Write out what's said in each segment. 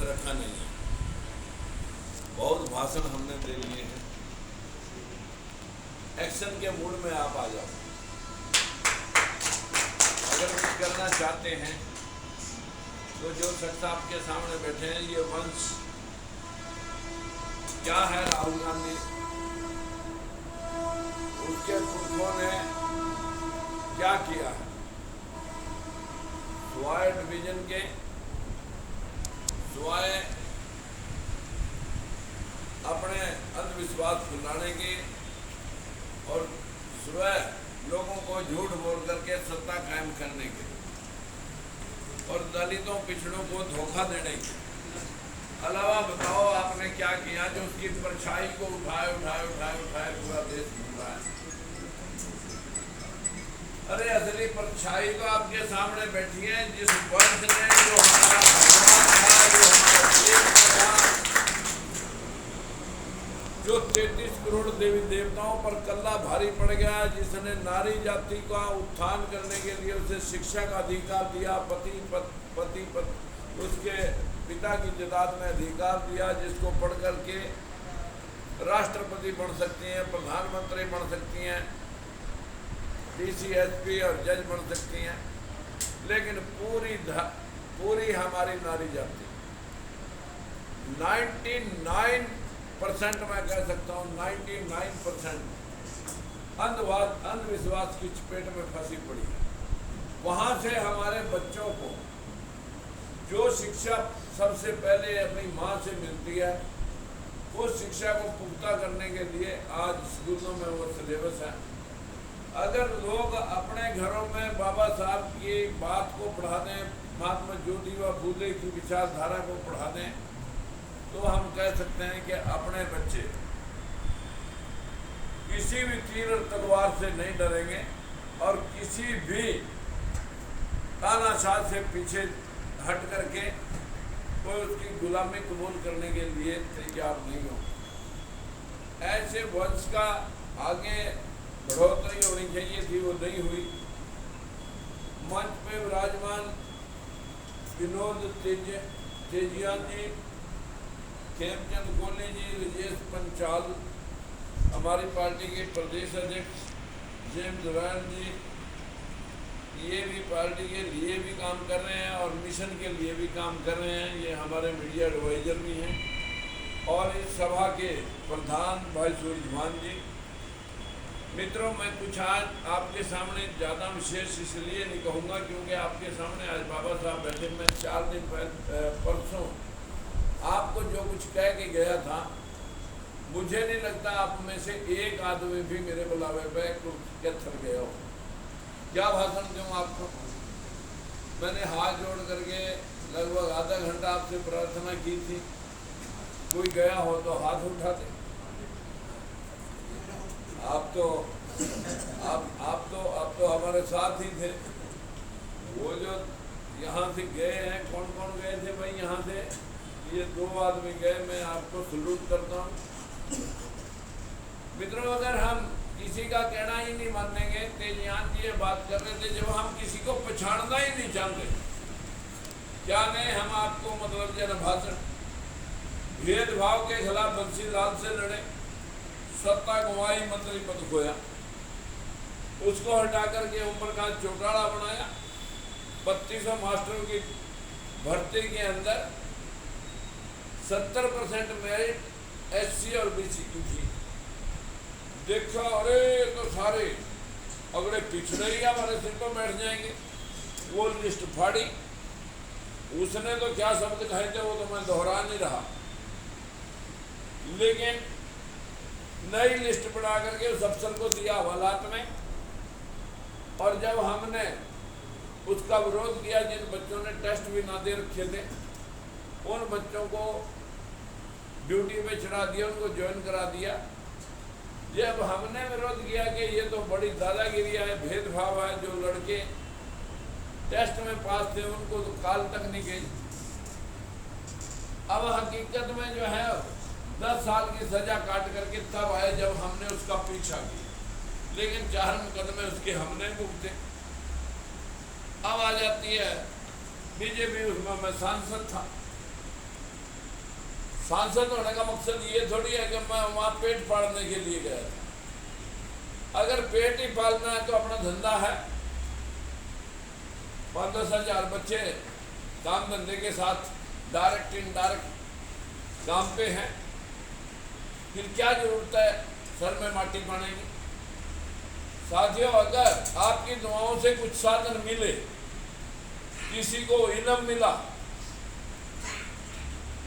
रखा नहीं है। बहुत भाषण हमने दे लिए हैं, एक्शन के मूड में आप आ जाओ। अगर कुछ करना चाहते हैं तो जो शख्स आपके सामने बैठे हैं, ये वंश क्या है, राहुल गांधी, उसके पुरखों ने क्या किया है, स्वाय डिवीजन के स्वाय अपने अंधविश्वास फैलाने के और स्वयं लोगों को झूठ बोल करके सत्ता कायम करने के और दलितों पिछड़ों को धोखा देने के अलावा बताओ आपने क्या किया जो उसकी परछाई को उठाए पूरा देश घूम रहा है। अरे असली परछाई तो आपके सामने बैठी है, जिस वंश ने जो हमारा भगवान था, जो हमारा देश था, जो 33 करोड़ देवी देवताओं पर कल्ला भारी पड़ गया, जिसने नारी जाति का उत्थान करने के लिए उसे शिक्षा का अधिकार दिया, पति उसके पिता की जायदाद में अधिकार दिया, जिसको पढ़ करके राष्ट्रपति बन सकती हैं, प्रधानमंत्री बन सकती हैं, डीसी एसपी और जज बन सकती हैं। लेकिन पूरी हमारी नारी जाति 99% मैं कह सकता हूँ 99% अंधविश्वास की चपेट में फंसी पड़ी है। वहाँ से हमारे बच्चों को जो शिक्षा सबसे पहले अपनी माँ से मिलती है, उस शिक्षा को पुख्ता करने के लिए आज स्कूलों में वो सिलेबस है। अगर लोग अपने घरों में बाबा साहब की बात को पढ़ा दें, महात्मा ज्योतिबा फूले की विचारधारा को पढ़ा दें, तो हम कह सकते हैं कि अपने बच्चे किसी भी तीर और तलवार से नहीं डरेंगे और किसी भी तानाशाह से पीछे हट करके कोई उसकी गुलामी कबूल करने के लिए तैयार नहीं हो। ऐसे वंश का आगे बढ़ोतरी होनी चाहिए थी, वो नहीं हुई। मंच पे विराजमान विनोद तेजियान जी, खेमचंद कोहली जी, राजेश पंचाल, हमारी पार्टी के प्रदेश अध्यक्ष जेम्स रायन जी, ये भी पार्टी के लिए भी काम कर रहे हैं और मिशन के लिए भी काम कर रहे हैं। ये हमारे मीडिया एडवाइजर भी हैं। और इस सभा के प्रधान भाई सूरजभान जी। मित्रों, मैं कुछ आज आपके सामने ज़्यादा विशेष इसलिए नहीं कहूँगा क्योंकि आपके सामने आज बाबा साहब बैठे। मैं 4 दिन पहले परसों आपको जो कुछ कह के गया था, मुझे नहीं लगता आप में से एक आदमी भी मेरे बुलावे पे क्या थक गया हो। क्या भाषण दूँ आपको? मैंने हाथ जोड़ करके लगभग आधा घंटा आपसे प्रार्थना की थी। कोई गया हो तो हाथ उठाते। आप तो हमारे साथ ही थे। वो जो यहाँ से गए हैं, कौन कौन गए थे भाई? यहाँ से ये 2 आदमी गए। मैं आपको सलूट करता हूँ। मित्रों, अगर हम किसी का कहना ही नहीं मानेंगे, तेजियान जी ये बात कर रहे थे, जब हम किसी को पछाड़ना ही नहीं चाहते, क्या नहीं हम आपको मतलब जन भाषण भेदभाव के खिलाफ बंसीलाल से लड़े, सत्ता गंवाई, मंत्री पद खोया, उसको हटा करके ओम प्रकाश चौटाला बनाया। 3200 मास्टरों की भर्ती के अंदर 70% मेरिट SC और BC की थी। देखा, अरे तो सारे अगले पिछड़े ही हमारे सिर पर बैठ जाएंगे। वो लिस्ट फाड़ी। उसने तो क्या शब्द कहे थे वो तो मैं दोहरा नहीं रहा, लेकिन नई लिस्ट बना करके उस अफसर को दिया हवालात में। और जब हमने उसका विरोध किया, जिन बच्चों ने टेस्ट भी ना दे रखे थे, उन बच्चों को ड्यूटी पे चढ़ा दिया, उनको ज्वाइन करा दिया। जब हमने विरोध किया कि ये तो बड़ी दादागिरी है, भेदभाव है, जो लड़के टेस्ट में पास थे उनको तो काल तक नहीं गई। अब हकीकत में जो है 10 साल की सजा काट करके तब आए जब हमने उसका पीछा किया, लेकिन 4 मुकदमे उसके हमने भुगते। अब आ जाती है बीजेपी, उसमें मैं सांसद था। सांसद होने का मकसद ये थोड़ी है कि मैं वहां पेट पालने के लिए गया था। अगर पेट ही पालना है तो अपना धंधा है, 5-10 हजार बच्चे काम धंधे के साथ डायरेक्ट इनडायरेक्ट काम पे हैं, फिर क्या जरूरत है सर में माटी पाने की। साथियों, अगर आपकी दुआओं से कुछ साधन मिले, किसी को इल्म मिला,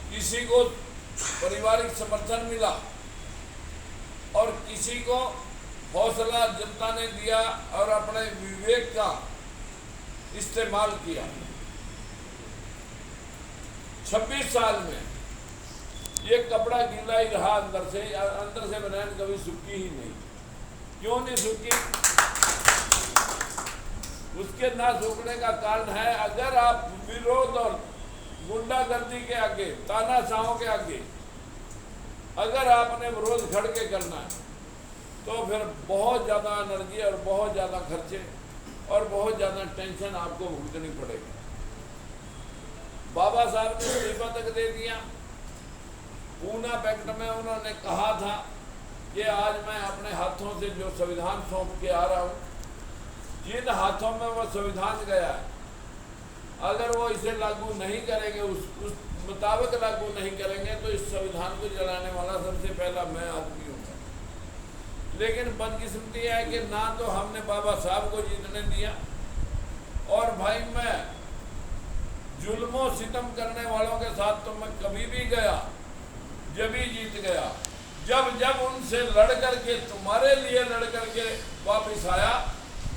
किसी को पारिवारिक समर्थन मिला और किसी को हौसला जनता ने दिया और अपने विवेक का इस्तेमाल किया, 26 साल में ये कपड़ा गीला ही रहा अंदर से बनैन कभी सूखी ही नहीं। क्यों नहीं सूखी? उसके ना सूखने का कारण है, अगर आप विरोध और गुंडागर्दी के आगे, तानाशाहों के आगे अगर आपने विरोध खड़ के करना है तो फिर बहुत ज़्यादा एनर्जी और बहुत ज़्यादा खर्चे और बहुत ज़्यादा टेंशन आपको भुगतनी पड़ेगी। बाबा साहब ने इस्तीफा तक दे दिया। पूना पैक्ट में उन्होंने कहा था कि आज मैं अपने हाथों से जो संविधान सौंप के आ रहा हूँ, जिन हाथों में वो संविधान गया है, अगर वो इसे लागू नहीं करेंगे, उस मुताबिक लागू नहीं करेंगे तो इस संविधान को जलाने वाला सबसे पहला मैं आदमी हूँ। लेकिन बदकिस्मती है कि ना तो हमने बाबा साहब को जीतने दिया, और भाई मैं जुल्मों सितम करने वालों के साथ तो मैं कभी भी गया जब ही जीत गया, जब उनसे लड़ करके, तुम्हारे लिए लड़ करके वापस आया,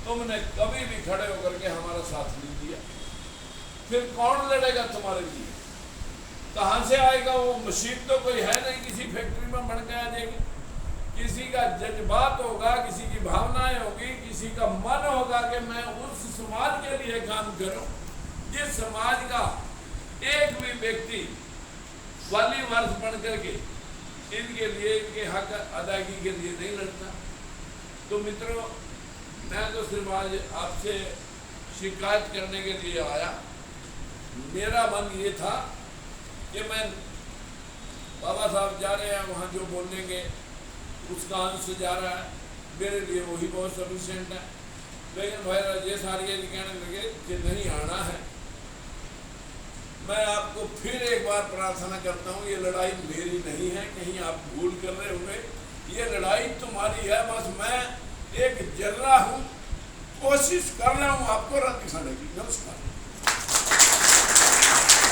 तुमने कभी भी खड़े होकर के हमारा साथ नहीं दिया। फिर कौन लड़ेगा तुम्हारे लिए? कहाँ से आएगा वो? मशीन तो कोई है नहीं, किसी फैक्ट्री में बन के आ जाएगी। किसी का जज्बात होगा, किसी की भावनाएं होगी, किसी का मन होगा कि मैं उस समाज के लिए काम करूं जिस समाज का एक भी व्यक्ति वाली वर्ष बन करके इनके लिए, इनके हक अदायगी के लिए नहीं लड़ता। तो मित्रों, मैं तो सिर्फ आज आपसे शिकायत करने के लिए आया। मेरा मन ये था कि मैं, बाबा साहब जा रहे हैं वहाँ, जो बोलेंगे उसका अंश जा रहा है, मेरे लिए वही बहुत सफिशिएंट है। लेकिन भाई राजेश आर्य जी कहने लगे कि नहीं आना है। मैं आपको फिर एक बार प्रार्थना करता हूँ, ये लड़ाई मेरी नहीं है, कहीं आप भूल कर रहे होंगे, ये लड़ाई तुम्हारी है। बस मैं एक जर्रा हूँ, कोशिश कर रहा हूँ आपको राह दिखाने की। नमस्कार।